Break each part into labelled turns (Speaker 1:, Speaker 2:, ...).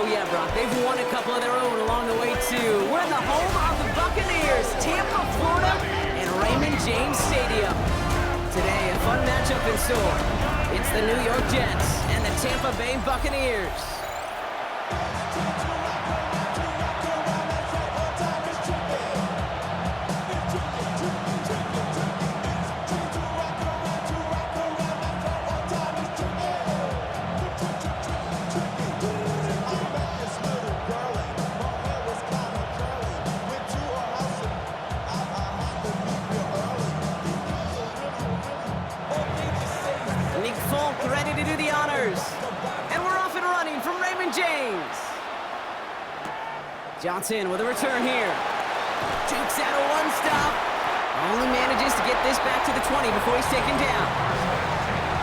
Speaker 1: Oh yeah, Brock, they've won a couple of their own along the way too. We're in the home of the Buccaneers, Tampa, Florida, and Raymond James Stadium. Today, a fun matchup in store. It's the New York Jets and the Tampa Bay Buccaneers. Ready to do the honors. And we're off and running from Raymond James. Johnson with a return here. Jukes out a one-stop. Only manages to get this back to the 20 before he's taken down.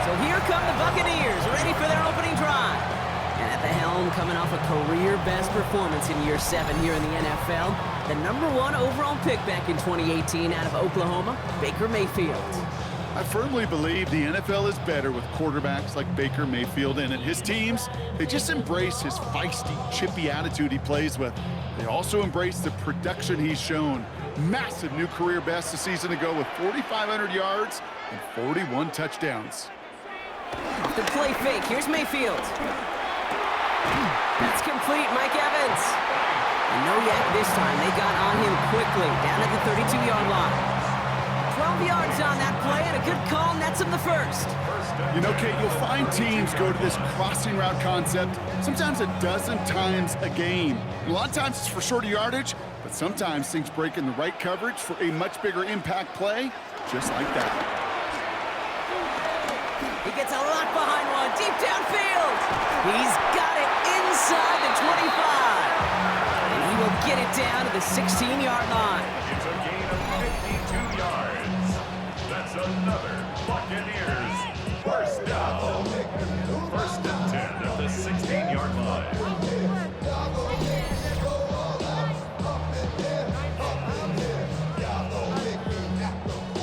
Speaker 1: So here come the Buccaneers, ready for their opening drive. And at the helm, coming off a career-best performance in year 7 here in the NFL, the #1 overall pick back in 2018 out of Oklahoma, Baker Mayfield.
Speaker 2: I firmly believe the NFL is better with quarterbacks like Baker Mayfield in it. His teams, they just embrace his feisty, chippy attitude he plays with. They also embrace the production he's shown. Massive new career best a season ago with 4,500 yards and 41 touchdowns.
Speaker 1: Off the play fake, here's Mayfield. That's complete, Mike Evans. And no yak this time, they got on him quickly, down at the 32-yard line. 12 yards on that play, and a good call nets him the first.
Speaker 2: You know, Kate, you'll find teams go to this crossing route concept sometimes a dozen times a game. And a lot of times it's for shorter yardage, but sometimes things break in the right coverage for a much bigger impact play, just like that.
Speaker 1: He gets a lot behind one, deep downfield. He's got it inside the 25. And he will get it down to the 16-yard line.
Speaker 3: It's a gain of 52 yards. That's another Buccaneers first down. First and 10 at the 16-yard line.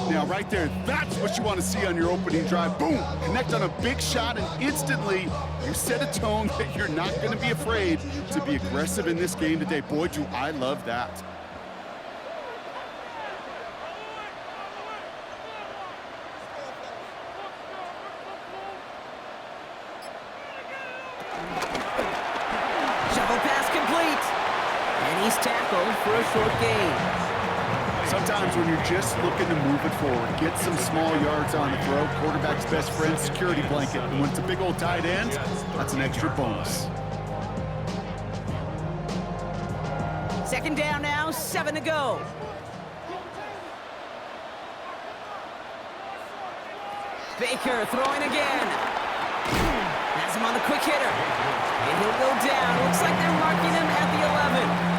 Speaker 2: Now, right there, that's what you want to see on your opening drive. Boom! Connect on a big shot, and instantly you set a tone that you're not going to be afraid to be aggressive in this game today. Boy, do I love that.
Speaker 1: Shovel pass complete. And he's tackled for a short gain.
Speaker 2: Sometimes when you're just looking to move it forward, get some small yards on the throw, quarterback's best friend, security blanket. And when it's a big old tight end, that's an extra bonus.
Speaker 1: Second down now, 7 to go. Baker throwing again. Has him on the quick hitter. And he'll go down. Looks like they're marking him at the 11.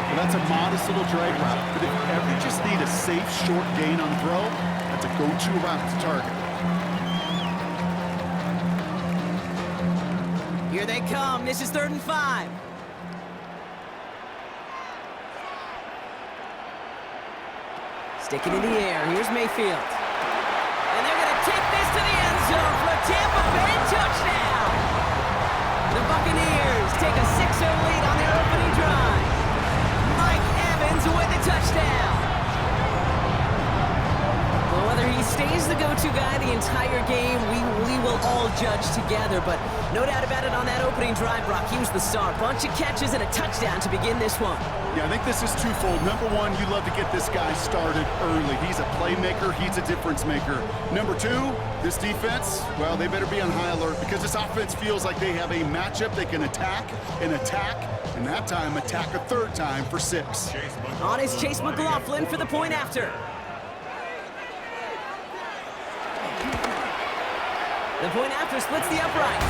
Speaker 2: Well, that's a modest little drag route, but if you ever just need a safe, short gain on the throw, that's a go-to route to target.
Speaker 1: Here they come. This is 3rd and 5. Sticking in the air. Here's Mayfield. And they're going to take this to the end zone for a Tampa Bay touchdown. The Buccaneers take a 6-0 lead on their opening drive. Mike Evans with the touchdown. Well, whether he stays the go-to guy the entire game, we will all judge together. But no doubt about it, on that opening drive, Brock, he was the star. Bunch of catches and a touchdown to begin this one.
Speaker 2: Yeah, I think this is twofold. Number one, you love to get this guy started early. He's a playmaker. He's a difference maker. Number two, this defense, well, they better be on high alert because this offense feels like they have a matchup they can attack, and that time attack a third time for 6.
Speaker 1: On is Chase McLaughlin for the point after. The point after splits the upright.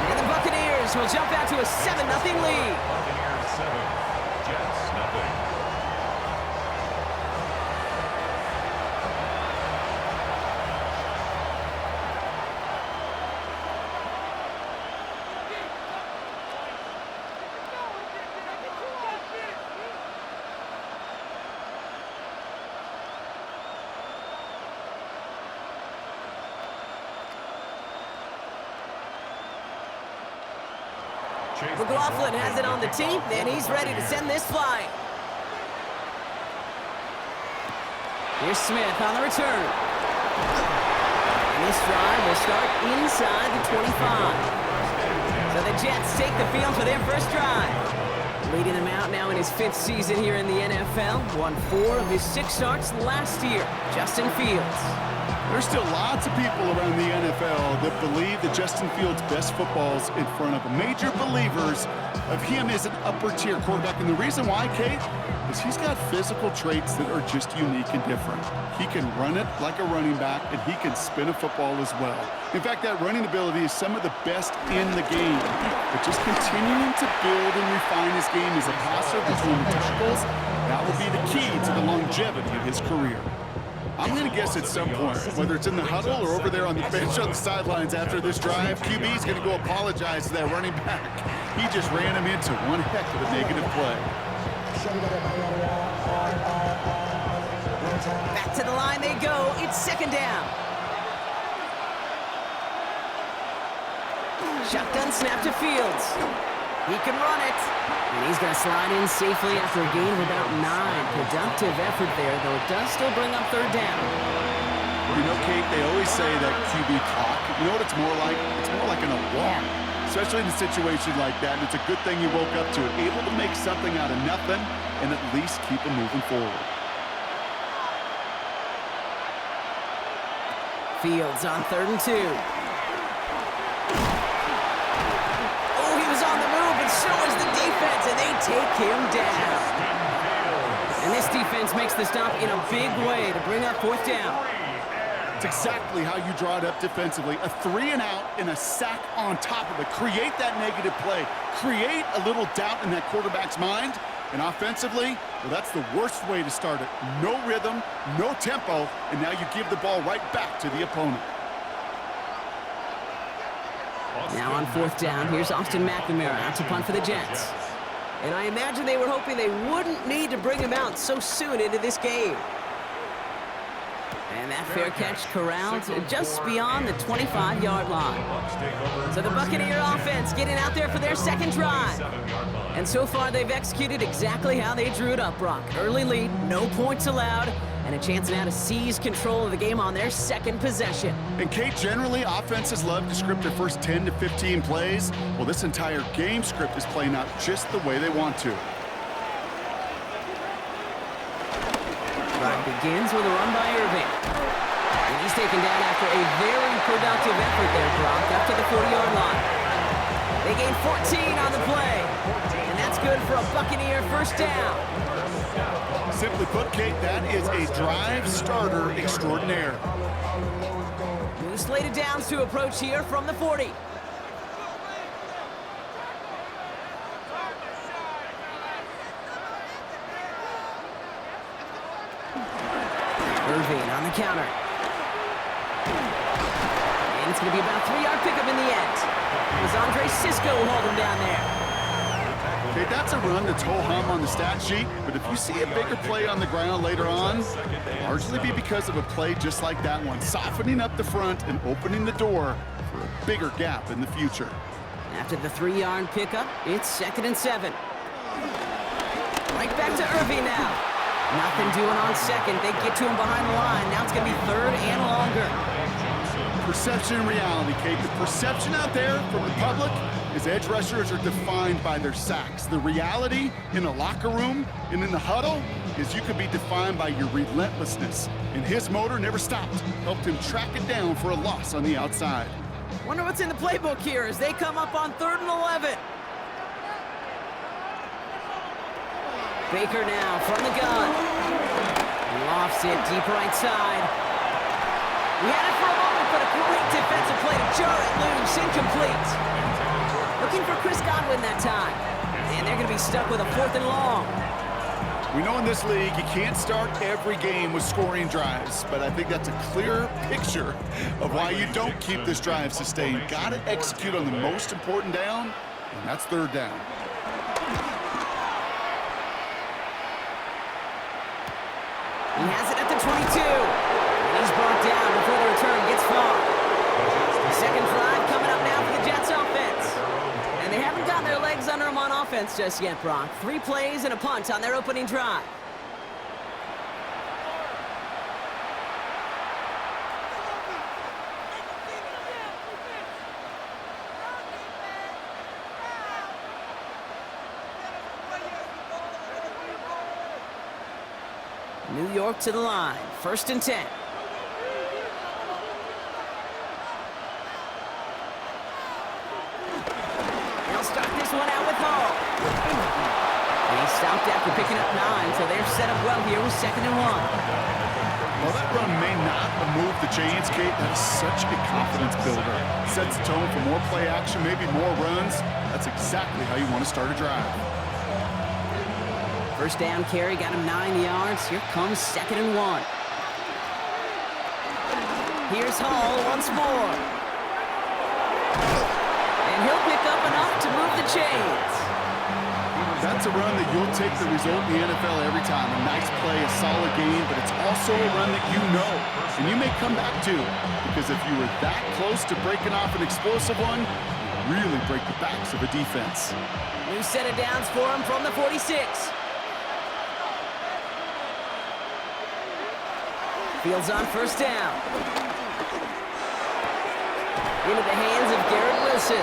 Speaker 1: And the Buccaneers will jump out to a 7-0 lead.
Speaker 3: Buccaneers 7, Jets nothing.
Speaker 1: McLaughlin has it on the team, and he's ready to send this flying. Here's Smith on the return. And this drive will start inside the 25. So the Jets take the field for their first drive. Leading them out now in his 5th season here in the NFL. Won 4 of his 6 starts last year. Justin Fields.
Speaker 2: There's still lots of people around the NFL that believe that Justin Fields' best football's in front of major believers of him as an upper-tier quarterback. And the reason why, Kate, is he's got physical traits that are just unique and different. He can run it like a running back, and he can spin a football as well. In fact, that running ability is some of the best in the game. But just continuing to build and refine his game as a passer between the tackles, that will be the key to the longevity of his career. I'm going to guess at some point, whether it's in the huddle or over there on the bench on the sidelines after this drive, QB's going to go apologize to that running back. He just ran him into one heck of a negative play.
Speaker 1: Back to the line they go. It's 2nd down. Shotgun snap to Fields. He can run it. And he's going to slide in safely after a gain of about 9. Productive effort there, though it does still bring up 3rd down.
Speaker 2: You know, Kate, they always say that QB clock. You know what it's more like? It's more like an alarm, especially in a situation like that. And it's a good thing you woke up to it, able to make something out of nothing and at least keep them moving forward.
Speaker 1: Fields on 3rd and 2. Oh, he was on the move, and so is the defense, and they take him down. And this defense makes the stop in a big way to bring up 4th down.
Speaker 2: It's exactly how you draw it up defensively. A 3-and-out and a sack on top of it. Create that negative play. Create a little doubt in that quarterback's mind. And offensively, well, that's the worst way to start it. No rhythm, no tempo, and now you give the ball right back to the opponent.
Speaker 1: Now on 4th down, here's Austin McNamara out to punt for the Jets. And I imagine they were hoping they wouldn't need to bring him out so soon into this game. And that fair catch corralled just beyond the 25-yard line. So the Buccaneer offense getting out there for their 2nd drive. And so far, they've executed exactly how they drew it up, Brock. Early lead, no points allowed, and a chance now to seize control of the game on their 2nd possession.
Speaker 2: And Kate, generally, offenses love to script their first 10 to 15 plays. Well, this entire game script is playing out just the way they want to.
Speaker 1: Drive begins with a run by Irving. And he's taken down after a very productive effort there, Brock, up to the 40-yard line. They gain 14 on the play. And that's good for a Buccaneer 1st down.
Speaker 2: Simply put, Kate, that is a drive starter extraordinaire.
Speaker 1: New slated downs to approach here from the 40. Irving on the counter. And it's going to be about a 3-yard pickup in the end. As Andre Cisco hold him down there.
Speaker 2: Okay, that's a run that's ho-hum on the stat sheet, but if you see a bigger play on the ground later on, largely be because of a play just like that one, softening up the front and opening the door for a bigger gap in the future.
Speaker 1: After the 3-yard pickup, it's 2nd and 7. Right back to Irving now. Nothing doing on 2nd. They get to him behind the line. Now it's going to be 3rd and longer.
Speaker 2: Perception and reality, Kate. The perception out there from the public is edge rushers are defined by their sacks. The reality in the locker room and in the huddle is you can be defined by your relentlessness. And his motor never stopped. Helped him track it down for a loss on the outside.
Speaker 1: Wonder what's in the playbook here as they come up on 3rd and 11. Baker now from the gun. Lofts it deep right side. We had it for a moment, but a great defensive play to jar it loose, incomplete. Looking for Chris Godwin that time. And they're going to be stuck with a 4th and long.
Speaker 2: We know in this league you can't start every game with scoring drives, but I think that's a clear picture of why you don't keep this drive sustained. Got to execute on the most important down, and that's 3rd down.
Speaker 1: He has it at the 22. And he's brought down before the return gets far. The 2nd drive coming up now for the Jets offense. And they haven't gotten their legs legs under them on offense just yet, Brock. 3 plays and a punt on their opening drive. New York to the line. 1st and 10. They'll start this one out with Hall. And he stopped after picking up 9, so they're set up well here with 2nd and 1.
Speaker 2: Well, that run may not have moved the chains, Kate. That is such a confidence builder. Sets the tone for more play action, maybe more runs. That's exactly how you want to start a drive.
Speaker 1: 1st down carry, got him 9 yards. Here comes 2nd and 1. Here's Hall once more. And he'll pick up enough to move the chains.
Speaker 2: That's a run that you'll take the result in the NFL every time. A nice play, a solid game, but it's also a run that you know, and you may come back to, because if you were that close to breaking off an explosive one, you really break the backs of a defense.
Speaker 1: New set of downs for him from the 46. Fields on 1st down. Into the hands of Garrett Wilson.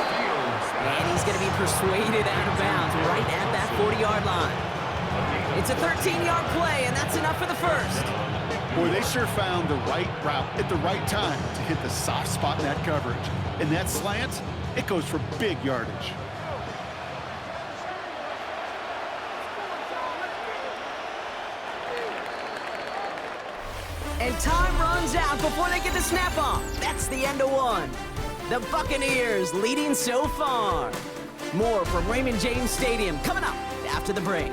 Speaker 1: And he's going to be persuaded out of bounds right at that 40-yard line. It's a 13-yard play, and that's enough for the 1st.
Speaker 2: Boy, they sure found the right route at the right time to hit the soft spot in that coverage. And that slant, it goes for big yardage.
Speaker 1: And time runs out before they get the snap off. That's the end of 1. The Buccaneers leading so far. More from Raymond James Stadium coming up after the break.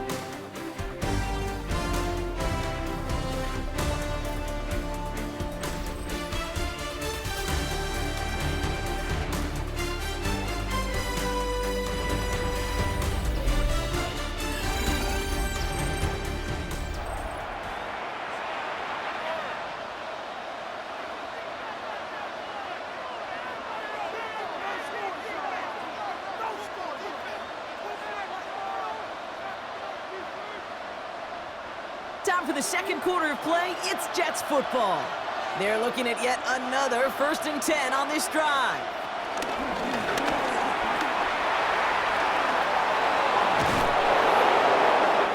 Speaker 1: Time for the 2nd quarter of play. It's Jets football. They're looking at yet another 1st and 10 on this drive.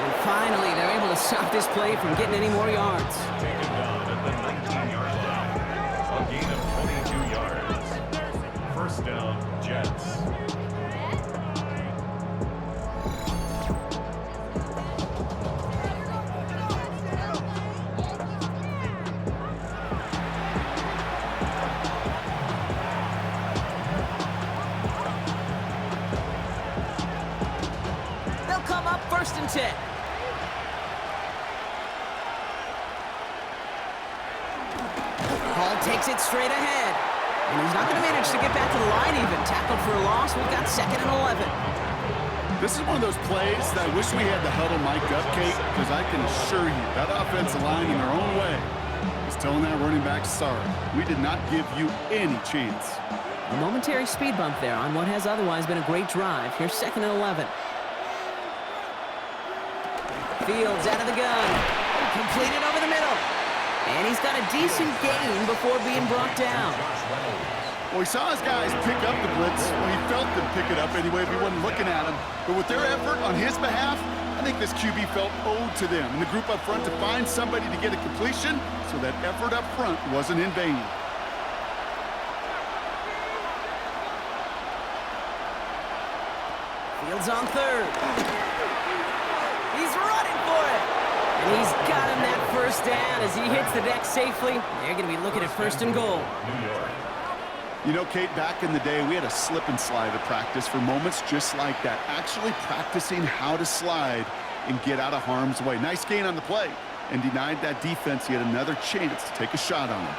Speaker 1: And finally, they're able to stop this play from getting any more yards.
Speaker 3: Taken down at the 19-yard line. A gain of 22 yards. 1st down, Jets.
Speaker 1: They'll come up 1st and 10. Hall takes it straight ahead. And he's not going to manage to get back to the line even. Tackled for a loss. We've got 2nd and 11.
Speaker 2: This is one of those plays that I wish we had the huddle mic'd up, Kate, because I can assure you that offensive line in their own way is telling that running back, sorry, we did not give you any chance.
Speaker 1: A momentary speed bump there on what has otherwise been a great drive. Here's 2nd and 11. Fields out of the gun. Completed over the middle. And he's got a decent gain before being brought down.
Speaker 2: Well, he saw his guys pick up the blitz. Well, he felt them pick it up anyway if he wasn't looking at him. But with their effort on his behalf, I think this QB felt owed to them and the group up front to find somebody to get a completion so that effort up front wasn't in vain.
Speaker 1: Fields on 3rd. He's running for it. And he's got him that 1st down as he hits the deck safely. They're going to be looking at 1st and goal.
Speaker 3: New York.
Speaker 2: You know, Kate, back in the day, we had a slip and slide at practice for moments just like that. Actually practicing how to slide and get out of harm's way. Nice gain on the play and denied that defense yet another chance to take a shot on him.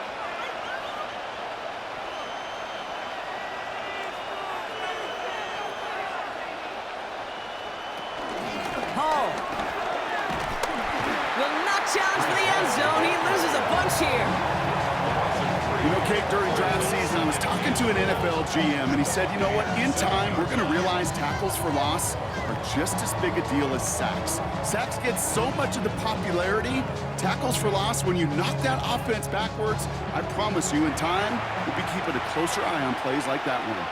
Speaker 1: Hall will not challenge for the end zone. He loses a bunch here.
Speaker 2: You know, Kate, during draft season, I was talking to an NFL GM, and he said, you know what, in time, we're going to realize tackles for loss are just as big a deal as sacks. Sacks get so much of the popularity. Tackles for loss, when you knock that offense backwards, I promise you, in time, we'll be keeping a closer eye on plays like that one.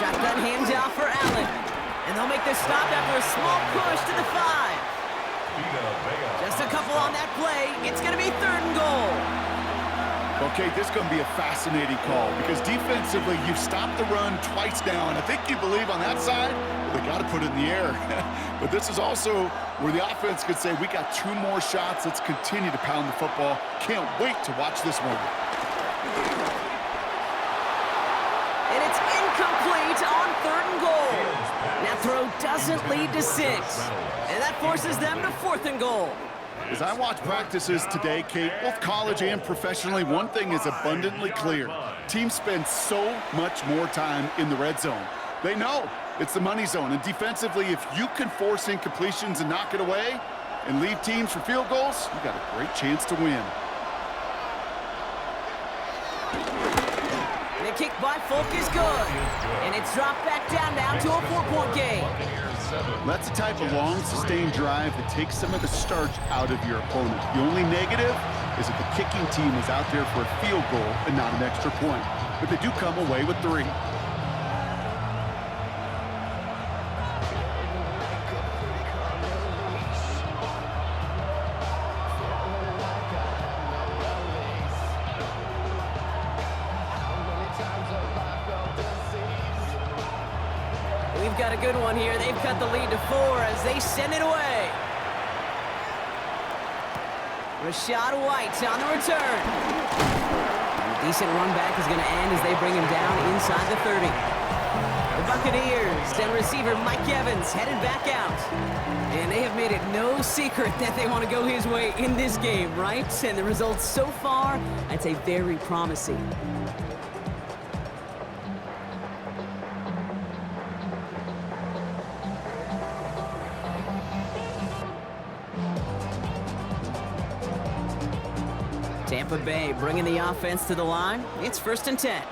Speaker 1: Shotgun handoff for Allen. And they'll make the stop after a small push to the 5. Just a couple on that play. It's going to be 3rd and goal.
Speaker 2: Okay, this is going to be a fascinating call because defensively, you've stopped the run twice now, and I think you believe on that side, well, they got to put it in the air. But this is also where the offense could say, we got 2 more shots. Let's continue to pound the football. Can't wait to watch this one.
Speaker 1: And it's incomplete on 3rd and goal. That throw doesn't lead to 6. And that forces them to 4th and goal.
Speaker 2: As I watch practices today, Kate, both college and professionally, one thing is abundantly clear. Teams spend so much more time in the red zone. They know it's the money zone. And defensively, if you can force incompletions and knock it away and leave teams for field goals, you got a great chance to win.
Speaker 1: The kick by Folk is good. And it's dropped back down to a 4-point game.
Speaker 2: That's the type of long, sustained drive that takes some of the starch out of your opponent. The only negative is that the kicking team is out there for a field goal and not an extra point. But they do come away with 3.
Speaker 1: We've got a good one here. They've cut the lead to 4 as they send it away. Rashad White on the return. A decent run back is going to end as they bring him down inside the 30. The Buccaneers and receiver Mike Evans headed back out. And they have made it no secret that they want to go his way in this game, right? And the results so far, I'd say very promising. Tampa Bay bringing the offense to the line. It's 1st and 10.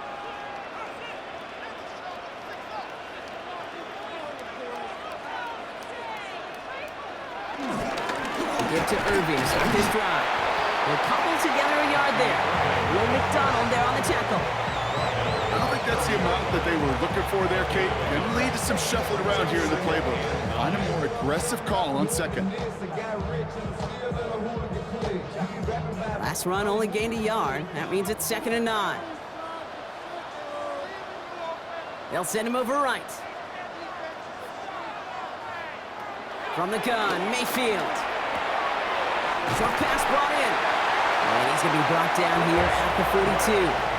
Speaker 1: Give to Irving to start this drive. They'll cobble together a yard there. Will McDonald there on the tackle.
Speaker 2: I don't think that's the amount that they were looking for there, Kate. Going to lead to some shuffling around here in the playbook. Find a more aggressive call on 2nd.
Speaker 1: Last run only gained a yard. That means it's 2nd and 9. They'll send him over right. From the gun, Mayfield. Short pass brought in. And he's going to be brought down here at the 42.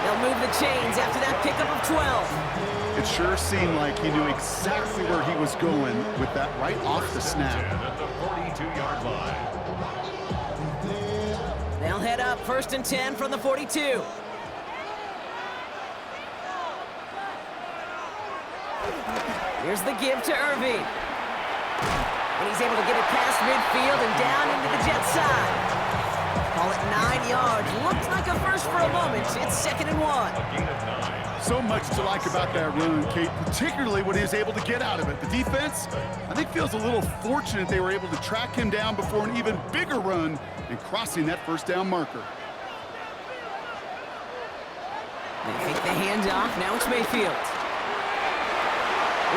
Speaker 1: They'll move the chains after that pickup of 12.
Speaker 2: It sure seemed like he knew exactly where he was going with that right off the snap.
Speaker 3: At the 42-yard line.
Speaker 1: They'll head up 1st and 10 from the 42. Here's the give to Irving. And he's able to get it past midfield and down into the Jet side. Call it 9 yards. Looks like a first for a moment. It's 2nd and 1.
Speaker 2: So much to like about that run, Kate, particularly what he was able to get out of it. The defense, I think, feels a little fortunate they were able to track him down before an even bigger run and crossing that 1st down marker.
Speaker 1: They take the handoff. Now it's Mayfield.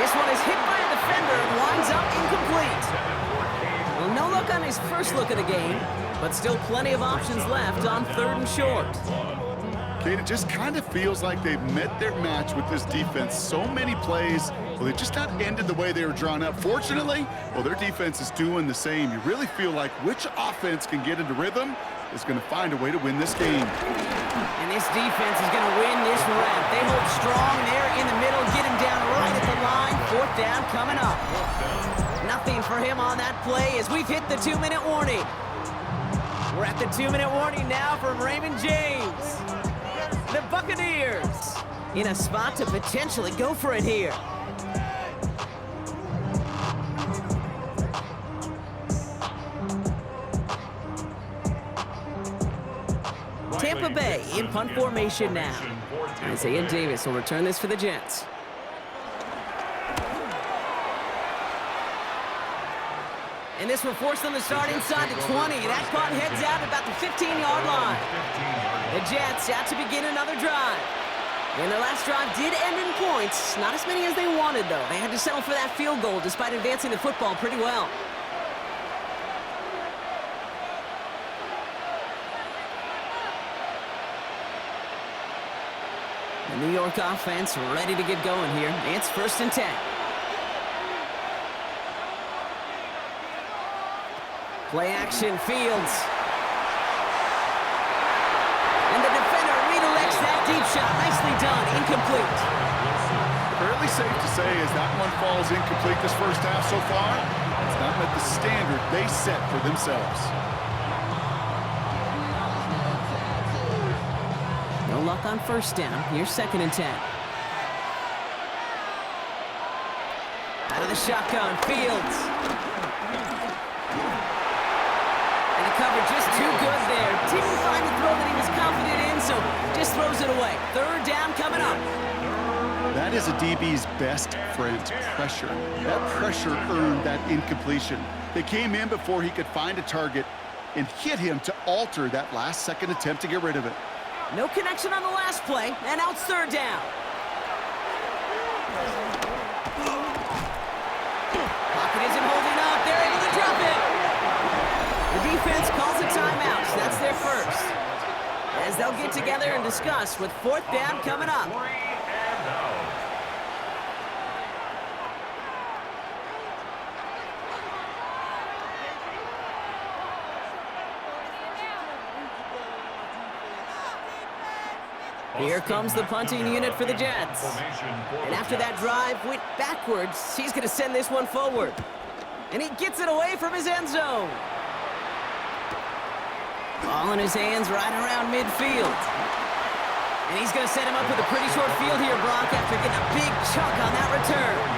Speaker 1: This one is hit by a defender and winds up incomplete. Well, no luck on his first look of the game, but still plenty of options left on 3rd and short.
Speaker 2: Kate, it just kind of feels like they've met their match with this defense. So many plays, well, they just not ended the way they were drawn up. Fortunately, well, their defense is doing the same. You really feel like which offense can get into rhythm is going to find a way to win this game.
Speaker 1: And this defense is going to win this round. They hold strong there in the middle, get him down right at the line. 4th down coming up. Nothing for him on that play as we've hit the 2-minute warning. We're at the 2-minute warning now from Raymond James. The Buccaneers in a spot to potentially go for it here. Tampa Bay in punt formation now. Isaiah Davis will return this for the Jets. And this will force them to start inside the 20. That punt heads out about the 15-yard line. The Jets out to begin another drive. And their last drive did end in points. Not as many as they wanted, though. They had to settle for that field goal despite advancing the football pretty well. The New York offense ready to get going here. It's 1st and 10. Play action, Fields. And the defender redirects that deep shot. Nicely done, incomplete.
Speaker 2: Fairly safe to say as that one falls incomplete this first half so far, it's not met the standard they set for themselves.
Speaker 1: No luck on 1st down. Here's 2nd and 10. Out of the shotgun, Fields. And the cover just too good there. Didn't find the throw that he was confident in, so just throws it away. 3rd down coming up.
Speaker 2: That is a DB's best friend, pressure. That pressure earned that incompletion. They came in before he could find a target and hit him to alter that last-second attempt to get rid of it.
Speaker 1: No connection on the last play, and now it's 3rd down. Pocket isn't holding up. They're able to drop it. The defense calls a timeout. That's their first. As they'll get together and discuss with 4th down coming up. Here comes the punting unit for the Jets. And after that drive went backwards, he's going to send this one forward. And he gets it away from his end zone. Ball in his hands right around midfield. And he's going to set him up with a pretty short field here, Brock, after getting a big chunk on that return.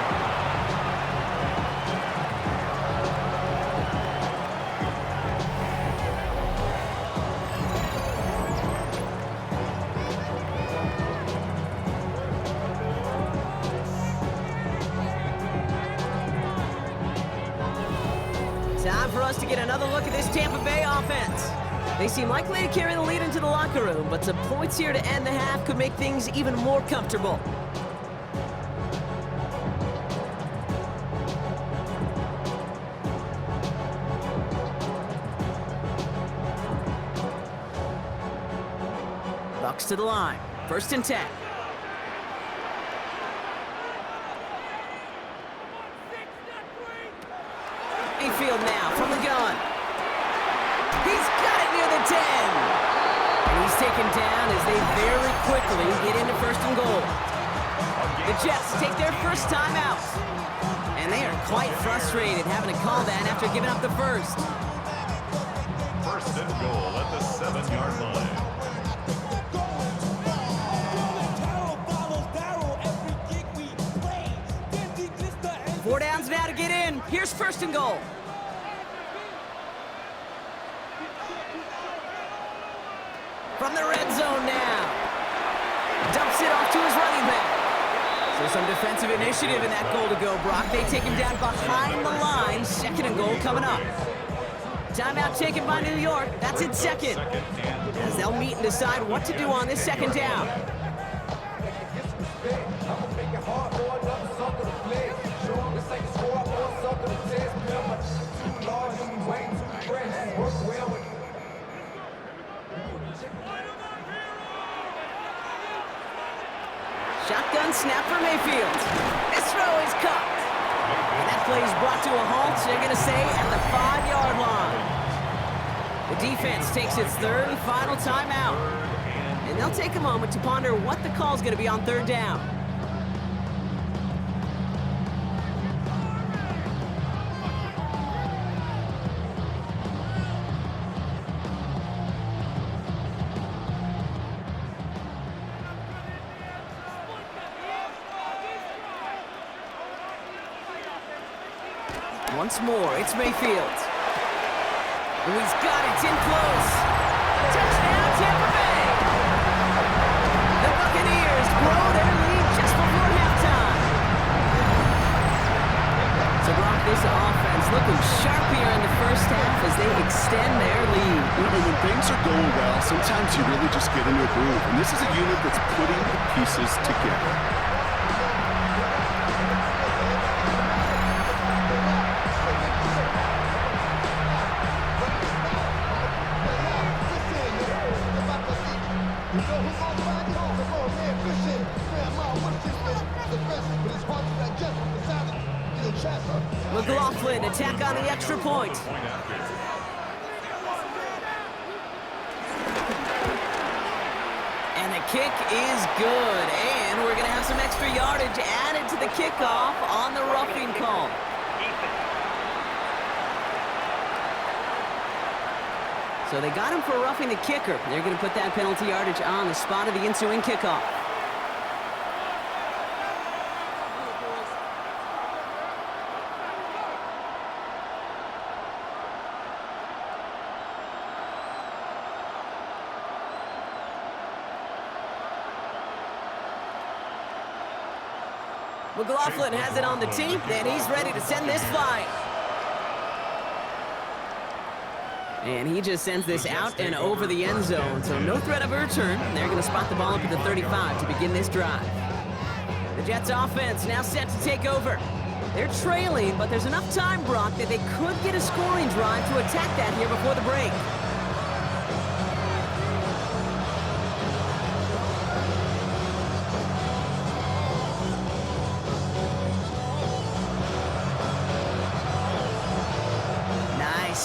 Speaker 1: Time for us to get another look at this Tampa Bay offense. They seem likely to carry the lead into the locker room, but some points here to end the half could make things even more comfortable. Bucks to the line. 1st and 10. Field now from the gun. He's got it near the 10. And he's taken down as they very quickly get into 1st and goal. The Jets take their first time out. And they are quite frustrated having to call that after giving up the first.
Speaker 3: 1st and goal at the 7-yard line.
Speaker 1: 4 downs now to get in. Here's 1st and goal. From the red zone now. Dumps it off to his running back. So some defensive initiative in that goal to go, Brock. They take him down behind the line. 2nd and goal coming up. Timeout taken by New York. That's in 2nd. As they'll meet and decide what to do on this 2nd down. Shotgun snap for Mayfield. This throw is caught. And that play is brought to a halt, they're going to say, at the 5-yard line. The defense takes its 3rd and final timeout. And they'll take a moment to ponder what the call is going to be on 3rd down. Once more, it's Mayfield. Oh, he's got it. It's in close. Touchdown, Tampa Bay. extend their lead.
Speaker 2: You know, when things are going well, sometimes you really just get into a groove. And this is a unit that's putting the pieces together.
Speaker 1: McLaughlin attack on the extra point. And the kick is good. And we're going to have some extra yardage added to the kickoff on the roughing call. So they got him for roughing the kicker. They're going to put that penalty yardage on the spot of the ensuing kickoff. McLaughlin has it on the tee, and he's ready to send this flying. And he just sends this out and over the end zone, so no threat of a return. They're going to spot the ball up at the 35 to begin this drive. The Jets offense now set to take over. They're trailing, but there's enough time, Brock, that they could get a scoring drive to attack that here before the break.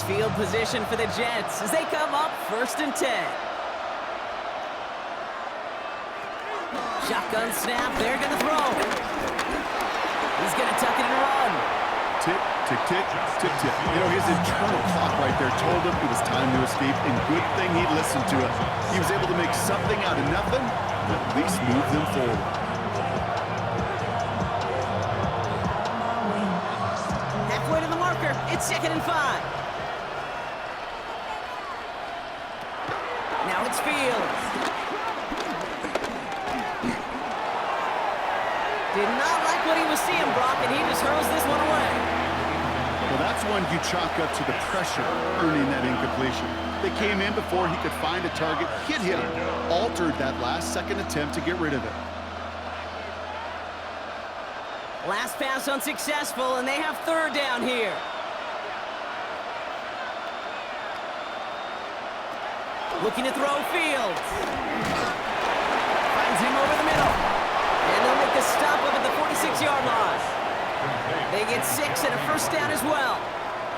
Speaker 1: Field position for the Jets as they come up 1st and 10. Shotgun snap, they're going to throw. He's going to tuck it and run.
Speaker 2: Tick, tick, tick, tick, tick. You know, his internal clock right there told him it was time to escape, and good thing he listened to it. He was able to make something out of nothing, but at least move them forward.
Speaker 1: Halfway to the marker, it's 2nd and 5. Now it's Fields. Did not like what he was seeing, Brock, and he just hurls this one away.
Speaker 2: Well, that's one you chalk up to the pressure earning that incompletion. They came in before he could find a target, hit him, altered that last-second attempt to get rid of it.
Speaker 1: Last pass unsuccessful, and they have 3rd down here. Looking to throw Fields. Finds him over the middle. And they'll make the stop up at the 46-yard line. They get 6 and a 1st down as well.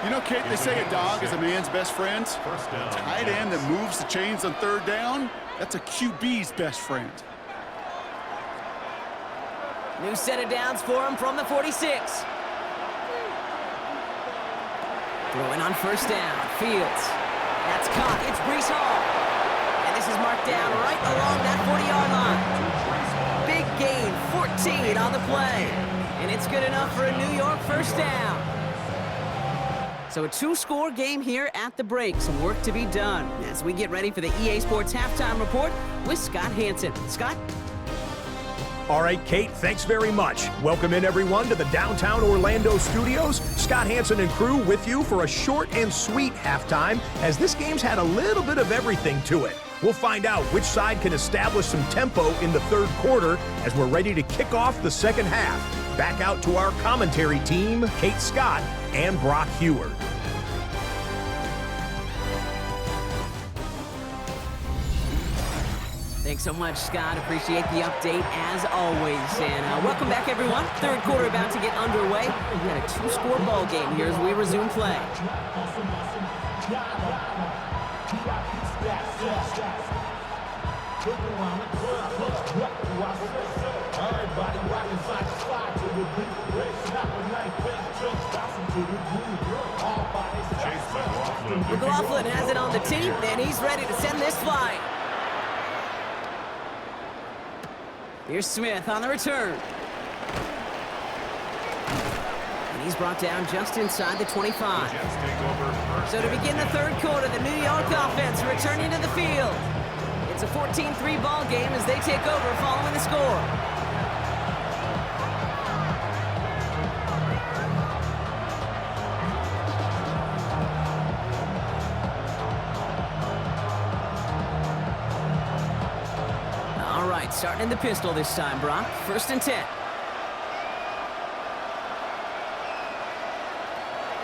Speaker 2: You know, Kate, they say a dog is a man's best friend. A tight end that moves the chains on 3rd down, that's a QB's best friend.
Speaker 1: New set of downs for him from the 46. Throwing on 1st down. Fields. That's caught. It's Breece Hall. And this is marked down right along that 40-yard line. Big gain, 14 on the play. And it's good enough for a New York 1st down. So a 2-score game here at the break. Some work to be done as we get ready for the EA Sports Halftime Report with Scott Hanson. Scott?
Speaker 4: All right, Kate, thanks very much. Welcome in, everyone, to the downtown Orlando studios. Scott Hanson and crew with you for a short and sweet halftime, as this game's had a little bit of everything to it. We'll find out which side can establish some tempo in the 3rd quarter as we're ready to kick off the 2nd half. Back out to our commentary team, Kate Scott and Brock Heward.
Speaker 1: Thanks so much, Scott. Appreciate the update as always. And welcome back, everyone. 3rd quarter about to get underway. We've got a 2-score ball game here as we resume play. McLaughlin has it on the tee, and he's ready to send this flying. Here's Smith on the return. And he's brought down just inside the 25. So to begin the 3rd quarter, the New York offense returning to the field. It's a 14-3 ball game as they take over following the score. starting in the pistol this time, Brock. 1st and 10.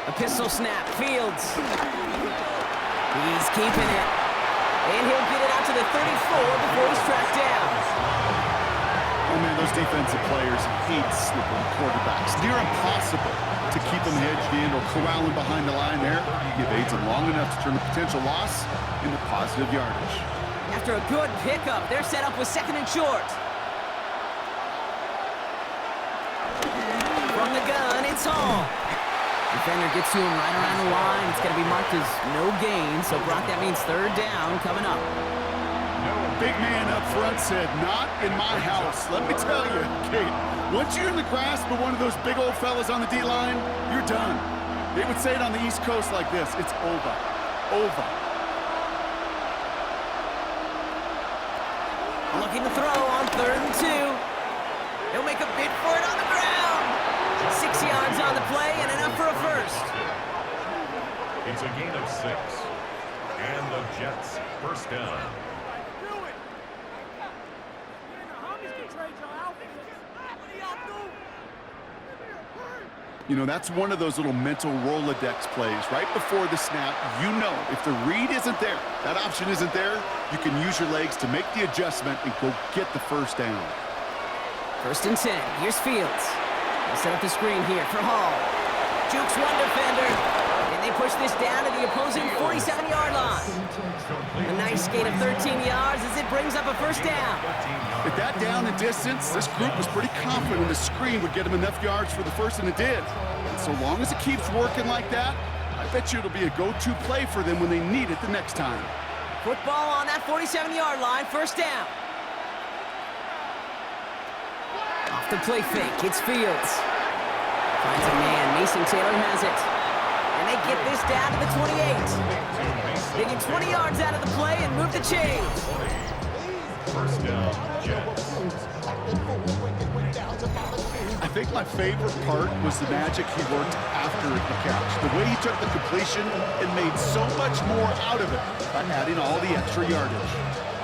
Speaker 1: A pistol snap. Fields. He's keeping it. And he'll get it out to the 34 before he's tracked down.
Speaker 2: Oh, man, those defensive players hate slipping quarterbacks. Near impossible to keep them hedged in or corralling behind the line there. You give aids them long enough to turn the potential loss into positive yardage.
Speaker 1: After a good pickup, they're set up with 2nd and short. From the gun, it's Hall. Defender gets to him right around the line. It's going to be marked as no gain, so Brock, that means 3rd down coming up.
Speaker 2: Big man up front said, not in my house. Let me tell you, Kate, once you're in the grasp of one of those big old fellas on the D-line, you're done. They would say it on the East Coast like this, it's over. Over.
Speaker 1: Looking to throw on 3rd and 2. He'll make a bid for it on the ground. 6 yards on the play and enough for a first.
Speaker 3: It's a gain of 6. And the Jets, 1st down.
Speaker 2: You know, that's one of those little mental Rolodex plays. Right before the snap, you know if the read isn't there, that option isn't there, you can use your legs to make the adjustment and go get the 1st down.
Speaker 1: 1st and 10. Here's Fields. They'll set up the screen here for Hall. Jukes one defender. And they push this down to the opposing 47-yard line. A nice gain of 13 yards as it brings up a 1st down.
Speaker 2: At that down and distance, this group was pretty confident the screen would get them enough yards for the first, and it did. And so long as it keeps working like that, I bet you it'll be a go-to play for them when they need it the next time.
Speaker 1: Football on that 47-yard line, 1st down. Off the play fake, it's Fields. Finds a man, Mason Taylor has it. And they get this down to the 28. They get 20 yards out of the play and move the chains.
Speaker 3: 1st down, Jets.
Speaker 2: I think my favorite part was the magic he worked after the catch. The way he took the completion and made so much more out of it by adding all the extra yardage.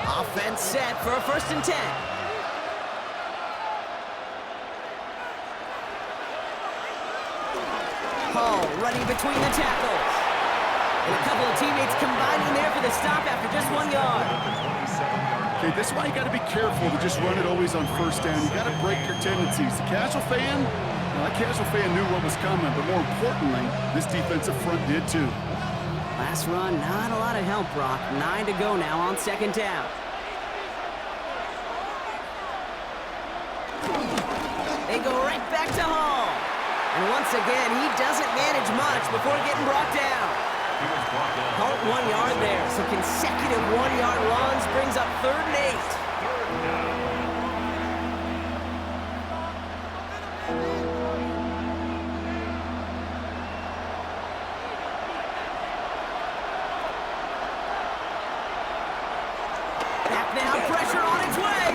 Speaker 1: Offense set for a 1st and 10. Hall running between the tackles. And a couple of teammates combining there for the stop after just 1 yard.
Speaker 2: Okay, this is why you got to be careful to just run it always on 1st down. You got to break your tendencies. The casual fan, well, that casual fan knew what was coming, but more importantly, this defensive front did too.
Speaker 1: Last run, not a lot of help, Brock. 9 to go now on 2nd down. They go right back to Hall. And once again, he doesn't manage much before getting brought down. Halt 1 yard there, so consecutive 1-yard runs brings up 3rd and 8. Back now, pressure on its way.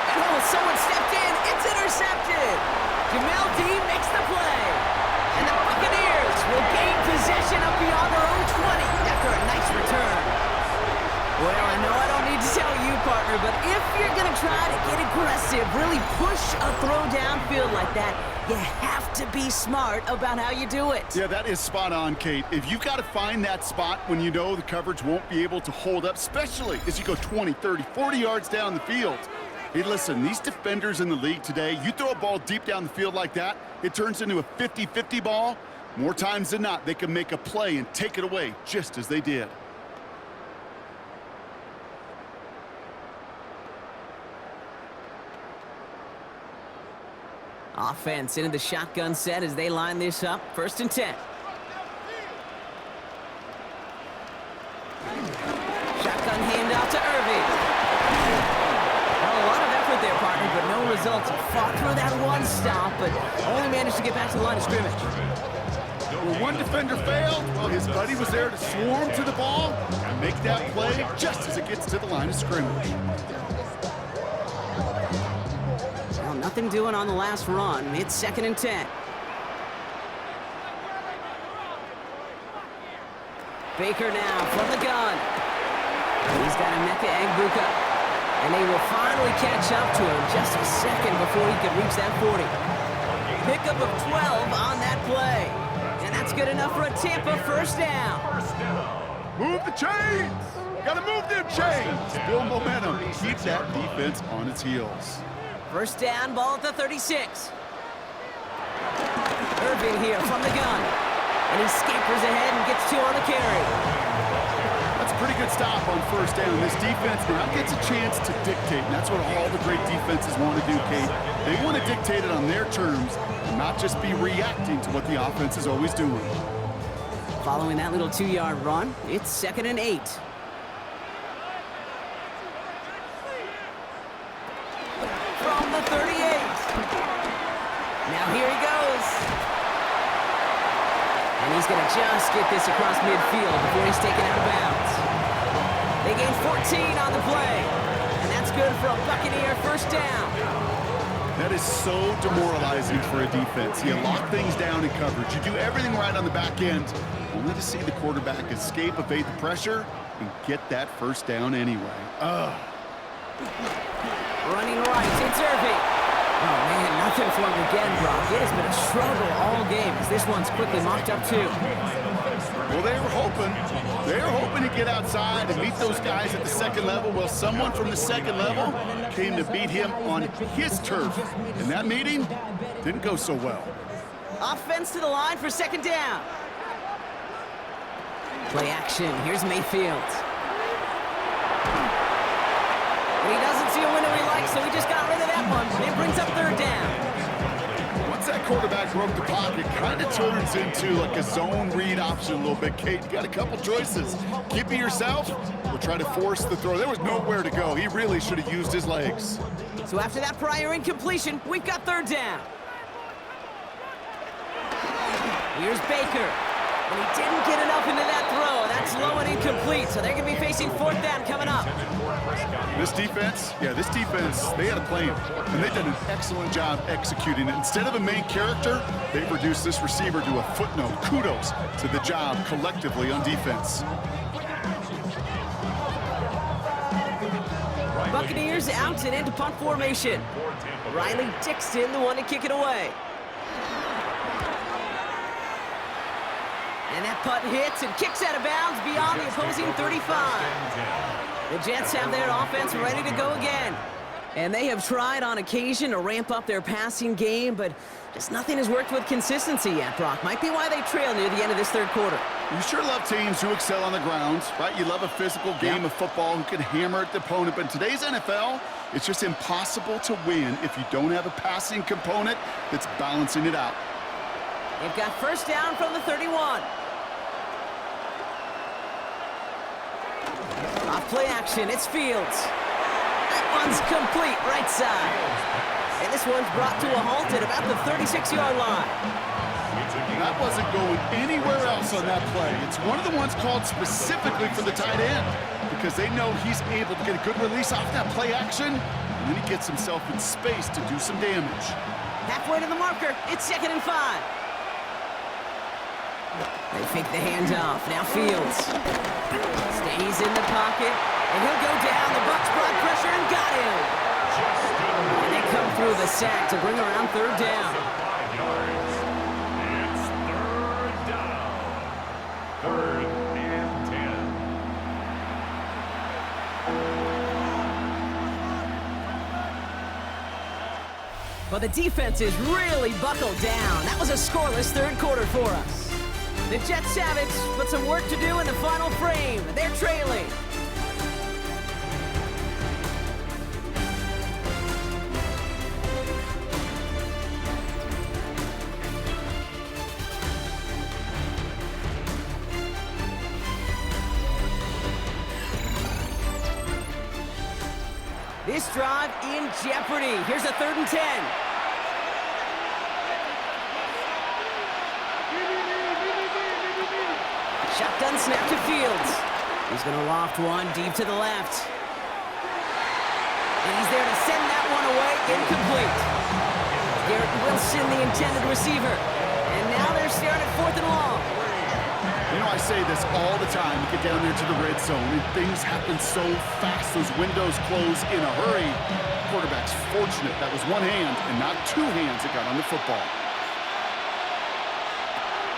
Speaker 1: And someone stepped in, it's intercepted. Jamel Dean makes the play. And the Buccaneers will gain possession up beyond their own 20 after a nice return. Well, I know I don't need to tell you, partner, but if you're going to try to get aggressive, really push a throw downfield like that, you have to be smart about how you do it.
Speaker 2: Yeah, that is spot on, Kate. If you've got to find that spot when you know the coverage won't be able to hold up, especially as you go 20, 30, 40 yards down the field. Hey, listen, these defenders in the league today, you throw a ball deep down the field like that, it turns into a 50-50 ball. More times than not, they can make a play and take it away, just as they did.
Speaker 1: Offense into the shotgun set as they line this up. 1st and 10. Shotgun handout to Irving. Well, a lot of effort there, partner, but no results. Fought through that one stop, but only managed to get back to the line of scrimmage.
Speaker 2: When one defender failed, well, his buddy was there to swarm to the ball and make that play just as it gets to the line of scrimmage.
Speaker 1: Well, nothing doing on the last run. It's 2nd and 10. Baker now from the gun. He's got Emeka Egbuka. And they will finally catch up to him just a second before he could reach that 40. Pickup of 12 on that play. And that's good enough for a Tampa first down.
Speaker 2: Move the chains! Gotta move them chains! Build momentum. Keep that defense on its heels.
Speaker 1: First down, ball at the 36. Irvin here from the gun. And he scampers ahead and gets 2 on the carry.
Speaker 2: That's a pretty good stop on first down. This defense now gets a chance to dictate, and that's what all the great defenses want to do, Kate. They want to dictate it on their terms and not just be reacting to what the offense is always doing.
Speaker 1: Following that little 2-yard run, it's 2nd and 8. From the 38. Now here he goes. And he's going to just get this across midfield before he's taken out of bounds. They gain 14 on the play. And that's good for a Buccaneer first down.
Speaker 2: That is so demoralizing for a defense. You lock things down in coverage. You do everything right on the back end, only to see the quarterback escape, evade the pressure, and get that first down anyway.
Speaker 1: Running right, it's Irving. Oh, man, nothing for him again, Brock. It has been a struggle all game as this one's quickly mocked up, too.
Speaker 2: Well, they were hoping to get outside and meet those guys at the second level. Well, someone from the second level came to beat him on his turf. And that meeting didn't go so well.
Speaker 1: Offense to the line for 2nd down. Play action. Here's Mayfield. He doesn't see a window he likes, so he just got rid of that one. It brings up 3rd down.
Speaker 2: Once that quarterback broke the pocket, kind of turns into like a zone read option a little bit. Kate, you got a couple choices. Keep it yourself or try to force the throw. There was nowhere to go. He really should have used his legs.
Speaker 1: So after that prior incompletion, we've got 3rd down. Here's Baker. And he didn't get enough into that throw. That's low and incomplete, so they're going to be facing 4th down coming up.
Speaker 2: This defense, they had a plan, and they've done an excellent job executing it. Instead of a main character, they've reduced this receiver to a footnote. Kudos to the job collectively on defense.
Speaker 1: Buccaneers out and into punt formation. Riley Dixon, the one to kick it away. And that punt hits and kicks out of bounds beyond the opposing 35. The Jets have their offense ready to go again. And they have tried on occasion to ramp up their passing game, but just nothing has worked with consistency yet, Brock. Might be why they trail near the end of this 3rd quarter.
Speaker 2: You sure love teams who excel on the ground, right? You love a physical game of football who can hammer at the opponent. But in today's NFL, it's just impossible to win if you don't have a passing component that's balancing it out.
Speaker 1: They've got first down from the 31. Off play action, it's Fields. That one's complete, right side. And this one's brought to a halt at about the 36-yard line.
Speaker 2: That wasn't going anywhere else on that play. It's one of the ones called specifically for the tight end because they know he's able to get a good release off that play action, and then he gets himself in space to do some damage.
Speaker 1: Halfway to the marker, it's 2nd and 5. They fake the handoff. Now Fields stays in the pocket, and he'll go down. The Bucs brought pressure and got him. And they come through the sack to bring around 3rd down.
Speaker 3: It's 3rd down. 3rd and 10.
Speaker 1: But the defense is really buckled down. That was a scoreless 3rd quarter for us. The Jets have it, but some work to do in the final frame. They're trailing. This drive in jeopardy. Here's a 3rd and 10. Shotgun snap to Fields. He's going to loft one deep to the left. And he's there to send that one away, incomplete. Garrett Wilson, the intended receiver. And now they're staring at 4th and long.
Speaker 2: You know, I say this all the time. You get down there to the red zone, and things happen so fast. Those windows close in a hurry. Quarterback's fortunate that was one hand and not two hands that got on the football.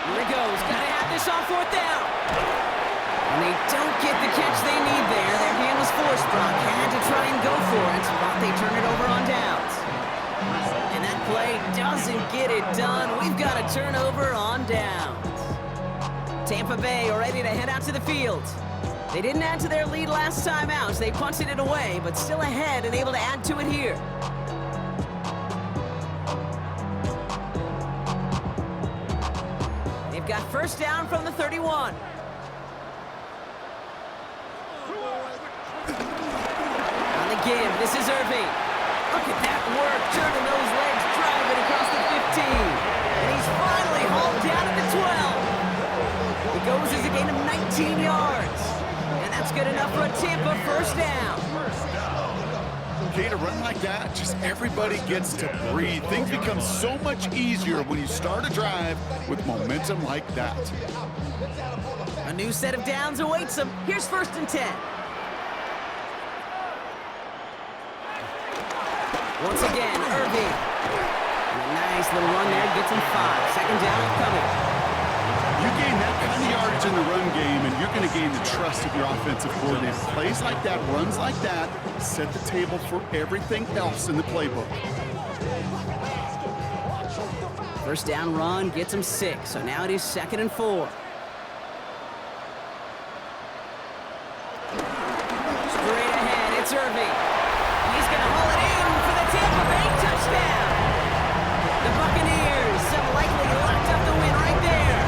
Speaker 1: Here he goes. Got to have this on fourth down. And they don't get the catch they need there. Their hand was forced. Brock had to try and go for it, but they turn it over on downs. And that play doesn't get it done. We've got a turnover on downs. Tampa Bay are ready to head out to the field. They didn't add to their lead last time out, so they punted it away, but still ahead and able to add to it here. They've got first down from the 31. On the give, this is Irving. Look at that work, turning those legs, driving across the 15. And he's finally hauled down at the 12. It goes as a gain of 19 yards. And that's good enough for a Tampa first down.
Speaker 2: Okay, to run like that, just everybody gets to breathe. Things become so much easier when you start a drive with momentum like that.
Speaker 1: A new set of downs awaits them. Here's first and 10. Once again, Irving. And a nice little run there, gets him 5. Second down upcoming.
Speaker 2: You gain that kind of yardage in the run game, and you're going to gain the trust of your offensive coordinator. Plays like that, runs like that, set the table for everything else in the playbook.
Speaker 1: First down run gets him 6, so now it is 2nd and 4. Straight ahead, it's Irving. He's going to haul it in for the Tampa Bay touchdown. The Buccaneers have likely locked up the win right there.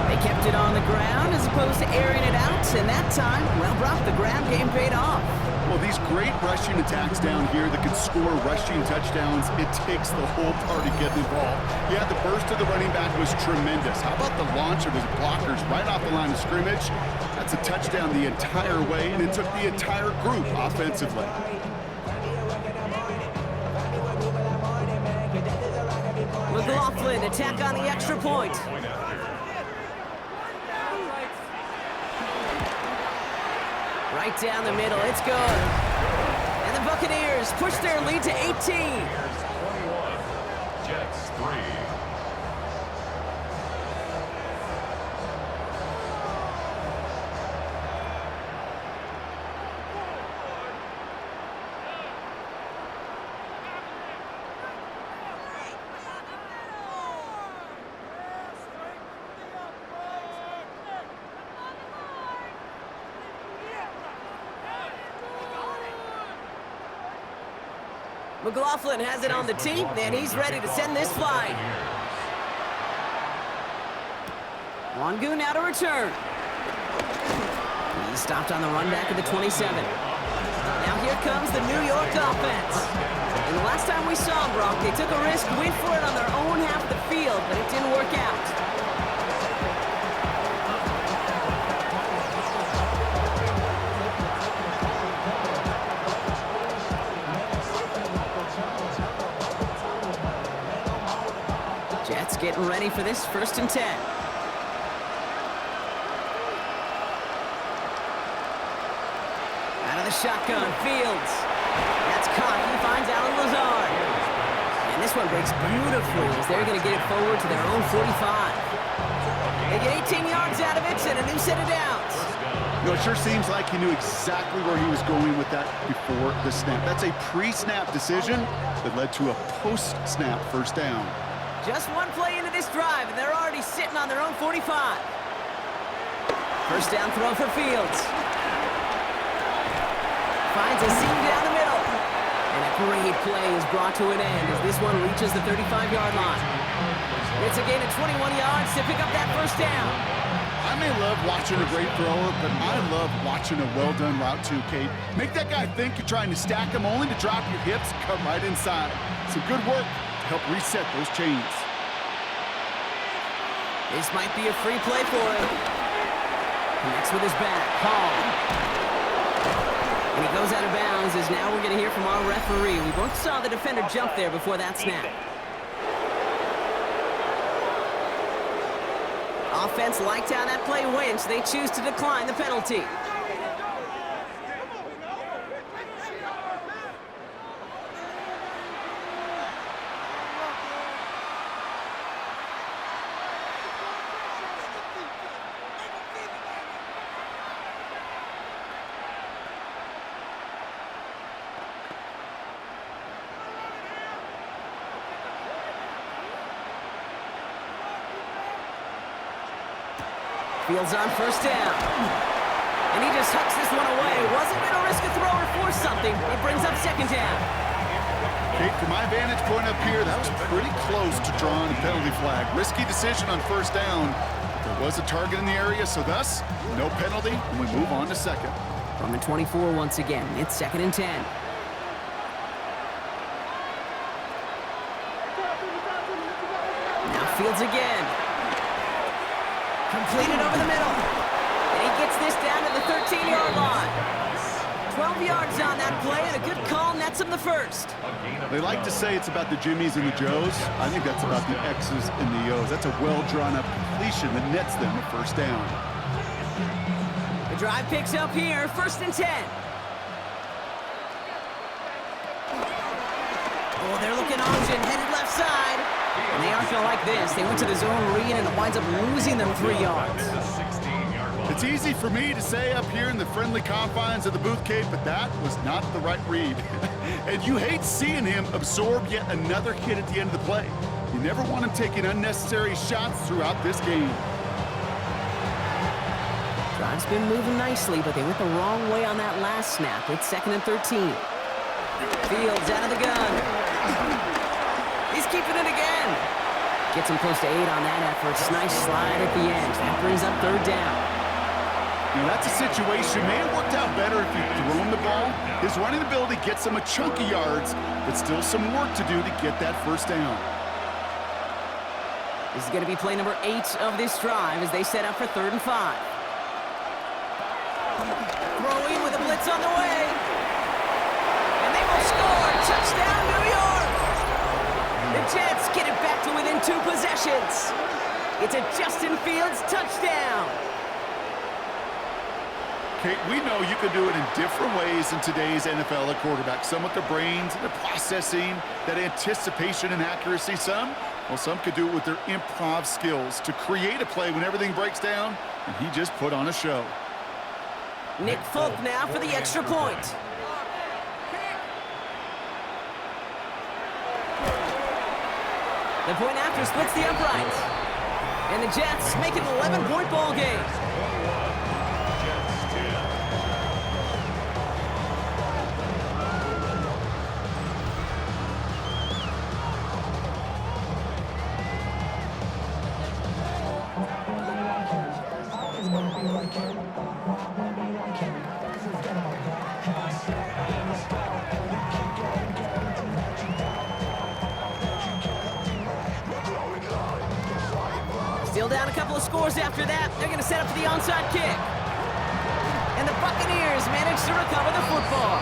Speaker 1: They kept it on the ground as opposed to airing it out, and that time, well, Brock, the ground game paid off.
Speaker 2: Well, these great rushing attacks down here that can score rushing touchdowns, it takes the whole party getting involved. Yeah, the burst of the running back was tremendous. How about the launch of his blockers right off the line of scrimmage? That's a touchdown the entire way, and it took the entire group offensively.
Speaker 1: McLaughlin attack on the extra point. Right down the middle, it's good. And the Buccaneers push their lead to 18.
Speaker 3: 21, Jets 3.
Speaker 1: McLaughlin has it on the tee, and he's ready to send this flying. Wangu now to return. He stopped on the run back at the 27. Now here comes the New York offense. And the last time we saw them, Brock, they took a risk, went for it on their own half of the field, but it didn't work out. Jets getting ready for this 1st and 10. Out of the shotgun, Fields. That's caught. He finds Alan Lazard. And this one breaks beautifully as they're going to get it forward to their own 45. They get 18 yards out of it and a new set of downs.
Speaker 2: You know, it sure seems like he knew exactly where he was going with that before the snap. That's a pre-snap decision that led to a post-snap first down.
Speaker 1: Just one play into this drive, and they're already sitting on their own 45. First down throw for Fields. Finds a seam down the middle. And a great play is brought to an end as this one reaches the 35-yard line. It's a gain of 21 yards to pick up that first down.
Speaker 2: I may love watching a great thrower, but I love watching a well-done route too, Kate. Make that guy think you're trying to stack him only to drop your hips and come right inside. Some good work to help reset those chains.
Speaker 1: This might be a free play for him. Connects with his back. Paul. And he goes out of bounds as now we're going to hear from our referee. We both saw the defender jump there before that snap. Offense liked how that play went, so they choose to decline the penalty. Fields on first down. And he just hucks this one away. Wasn't going to risk a throw or force something. It brings up second down.
Speaker 2: Kate, from my vantage point up here, that was pretty close to drawing a penalty flag. Risky decision on first down. There was a target in the area, so thus, no penalty, and we move on to second.
Speaker 1: From the 24 once again. It's 2nd and 10. Now Fields again. Completed over the middle. And he gets this down to the 13-yard line. 12 yards on that play, and a good call nets him the first.
Speaker 2: They like to say it's about the Jimmies and the Joes. I think that's about the X's and the O's. That's a well-drawn-up completion that nets them a first down.
Speaker 1: The drive picks up here, 1st and 10. Oh, they're looking option, headed left side. And they aren't going to like this. They went to the zone read, and it winds up losing them 3 yards.
Speaker 2: It's easy for me to say up here in the friendly confines of the booth, Kate, but that was not the right read. And you hate seeing him absorb yet another hit at the end of the play. You never want him taking unnecessary shots throughout this game.
Speaker 1: Drive's been moving nicely, but they went the wrong way on that last snap. It's 2nd and 13. Fields out of the gun. He's keeping it again. Gets him close to 8 on that effort. Nice slide at the end. That brings up 3rd down.
Speaker 2: Now that's a situation, may have worked out better if he'd thrown the ball. His running ability gets him a chunk of yards, but still some work to do to get that first down.
Speaker 1: This is going to be play number 8 of this drive as they set up for 3rd and 5. Throwing with a blitz on the way. And they will score. Touchdown, New York. The Jets get it back to within 2 possessions. It's a Justin Fields touchdown.
Speaker 2: Kate, we know you can do it in different ways in today's NFL at quarterback. Some with their brains, their processing, that anticipation and accuracy. Some could do it with their improv skills to create a play when everything breaks down, and he just put on a show.
Speaker 1: Nick Folk now for the extra point. The point after splits the upright. And the Jets make it an 11-point ball game. Still down a couple of scores after that. They're going to set up for the onside kick. And the Buccaneers manage to recover the football.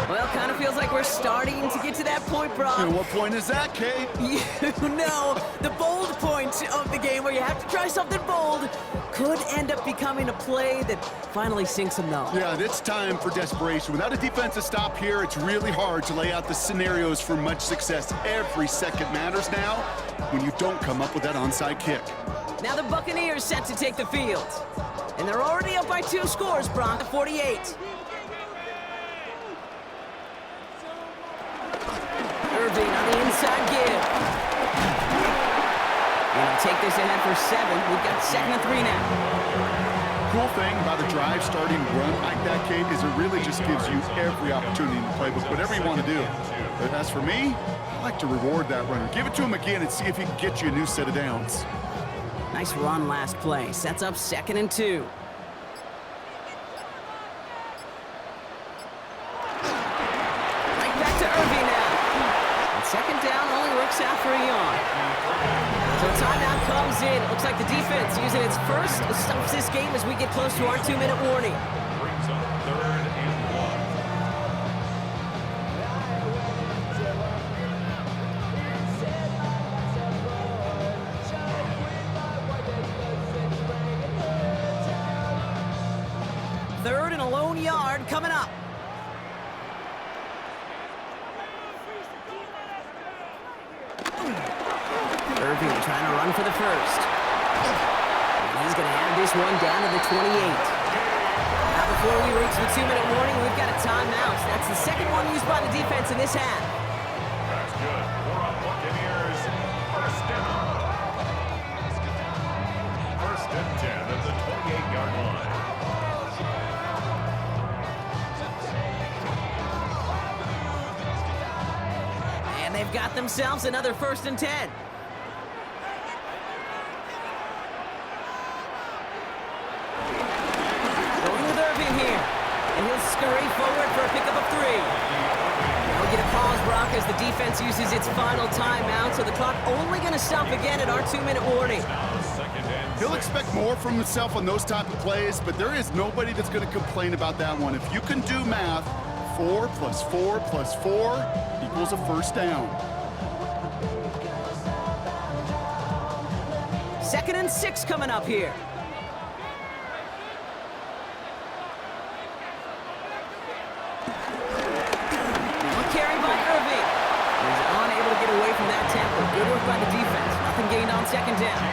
Speaker 1: Well, kind of feels like we're starting to get to that point, Brock.
Speaker 2: And what point is that, Kate?
Speaker 1: You know, the bold point of the game where you have to try something bold could end up becoming a play that finally sinks them, though.
Speaker 2: Yeah, it's time for desperation. Without a defensive stop here, it's really hard to lay out the scenarios for much success. Every second matters now when you don't come up with that onside kick.
Speaker 1: Now the Buccaneers set to take the field. And they're already up by 2 scores, Brock, 48. Irving on the inside give. And he'll take this ahead for 7. We've got 2nd and 3 now.
Speaker 2: Cool thing about a drive starting run like that, Kate, is it really just gives you every opportunity in the playbook, whatever you want to do. But as for me, I like to reward that runner. Give it to him again and see if he can get you a new set of downs.
Speaker 1: Nice run last play. Sets up 2nd and 2. Right back to Irving now. And 2nd down only works out for a yawn. So timeout comes in. It looks like the defense using its first stops this game as we get close to our 2-minute warning.
Speaker 3: Brings up 3rd and 1.
Speaker 1: lone yard coming up. Irving trying to run for the first. And he's going to have this one down to the 28. Now before we reach the 2-minute warning, we've got a timeout. That's the second one used by the defense in this half.
Speaker 3: That's good. We're on Buccaneers. First down. First and 10 at the 28-yard line.
Speaker 1: And they've got themselves another first and 10. Going with Irving here. And he'll scurry forward for a pickup of 3. Now we get a pause, Brock, as the defense uses its final timeout, so the clock only going to stop again at our 2-minute warning.
Speaker 2: He'll expect more from himself on those type of plays, but there is nobody that's going to complain about that one. If you can do math, 4 + 4 + 4 equals a first down.
Speaker 1: 2nd and 6 coming up here. Now a carry by Irving. He's unable to get away from that tackle. Good work by the defense. Nothing gained on 2nd down.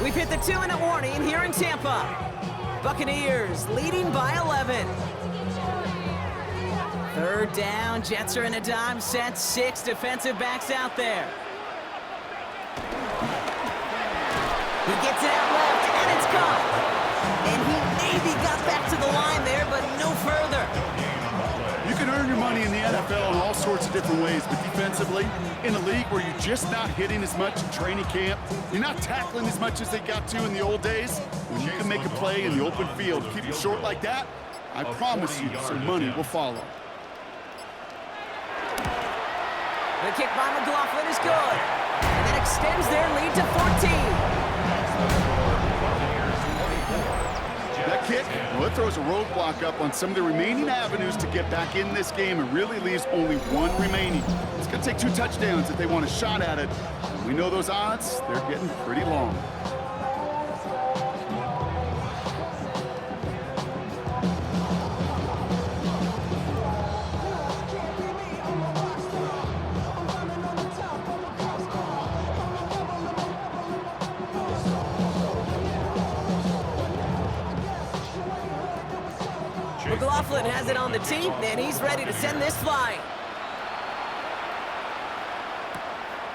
Speaker 1: We've hit the 2-minute warning here in Tampa. Buccaneers leading by 11. 3rd down, Jets are in a dime set, 6 defensive backs out there. He gets it out left, and it's caught. And he maybe got back to the line there, but no further.
Speaker 2: You can earn your money in the NFL in all sorts of different ways, but defensively, in a league where you're just not hitting as much in training camp, you're not tackling as much as they got to in the old days, when you can make a play in the open field, keep it short like that, I promise you some money will follow.
Speaker 1: The kick by McLaughlin is good. And that extends their lead to 14.
Speaker 2: That kick, well, it throws a roadblock up on some of the remaining avenues to get back in this game and really leaves only one remaining. It's going to take 2 touchdowns if they want a shot at it. We know those odds, they're getting pretty long.
Speaker 1: McLaughlin has it on the tee, and he's ready to send this flying.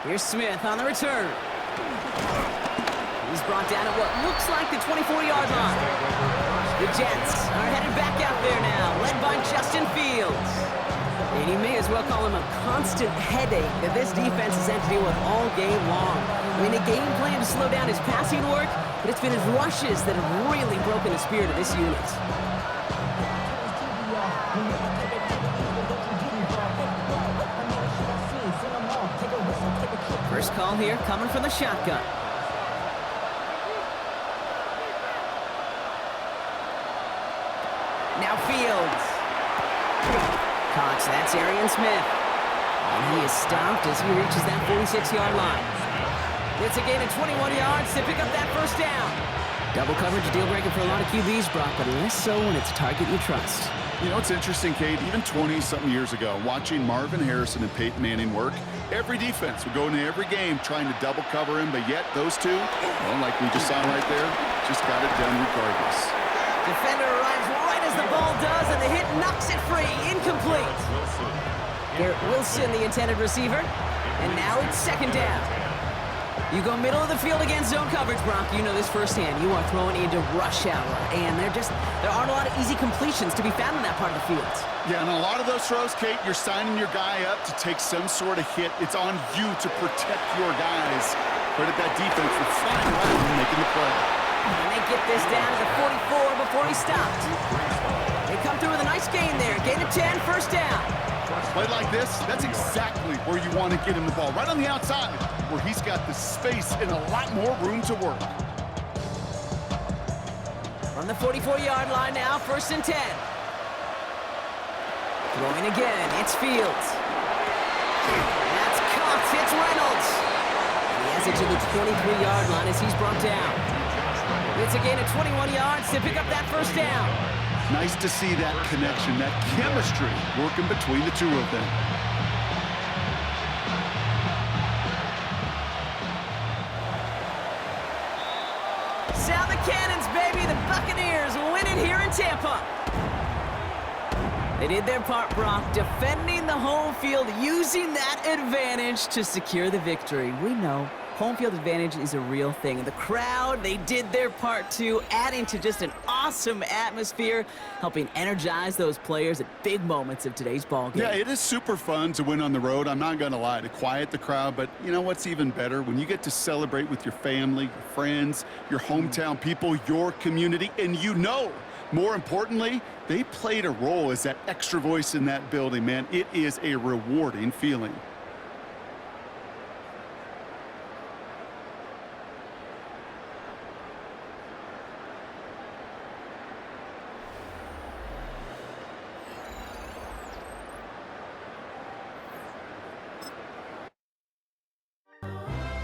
Speaker 1: Here's Smith on the return. He's brought down at what looks like the 24-yard line. The Jets are headed back out there now, led by Justin Fields. And you may as well call him a constant headache that this defense has had to deal with all game long. I mean, a game plan to slow down his passing work, but it's been his rushes that have really broken the spirit of this unit. First call here coming from the shotgun. Now Fields. Caught, that's Arian Smith. And he is stopped as he reaches that 46-yard line. It's a gain of 21 yards to pick up that first down. Double coverage deal breaker for a lot of QBs, Brock, but less so when it's a target you trust.
Speaker 2: You know, it's interesting, Kate, even 20-something years ago, watching Marvin Harrison and Peyton Manning work, every defense would go into every game trying to double cover him, but yet those two, well, like we just saw right there, just got it done regardless.
Speaker 1: Defender arrives right as the ball does, and the hit knocks it free. Incomplete. Garrett Wilson, the intended receiver, and now it's 2nd down. You go middle of the field against zone coverage, Brock. You know this firsthand. You are throwing into rush hour, and there aren't a lot of easy completions to be found in that part of the field.
Speaker 2: Yeah, and a lot of those throws, Kate, you're signing your guy up to take some sort of hit. It's on you to protect your guys. Credit that defense for flying around and making the play.
Speaker 1: And they get this down to the 44 before he stopped. They come through with a nice gain there. Gain of 10, first down.
Speaker 2: Play like this, that's exactly where you want to get him the ball. Right on the outside, where he's got the space and a lot more room to work.
Speaker 1: From the 44-yard line now, 1st and 10. Throwing again, it's Fields. That's caught, it's Reynolds. And he has makes it to the 23-yard line as he's brought down. It's a gain of 21 yards to pick up that first down.
Speaker 2: Nice to see that connection, that chemistry working between the two of them.
Speaker 1: Sound the cannons, baby. The Buccaneers win it here in Tampa. They did their part, Brock, defending the home field, using that advantage to secure the victory. We know home field advantage is a real thing. And the crowd, they did their part too, adding to just an awesome atmosphere, helping energize those players at big moments of today's ballgame.
Speaker 2: Yeah, it is super fun to win on the road. I'm not going to lie, to quiet the crowd. But you know what's even better? When you get to celebrate with your family, your friends, your hometown people, your community, and you know, more importantly, they played a role as that extra voice in that building, man. It is a rewarding feeling.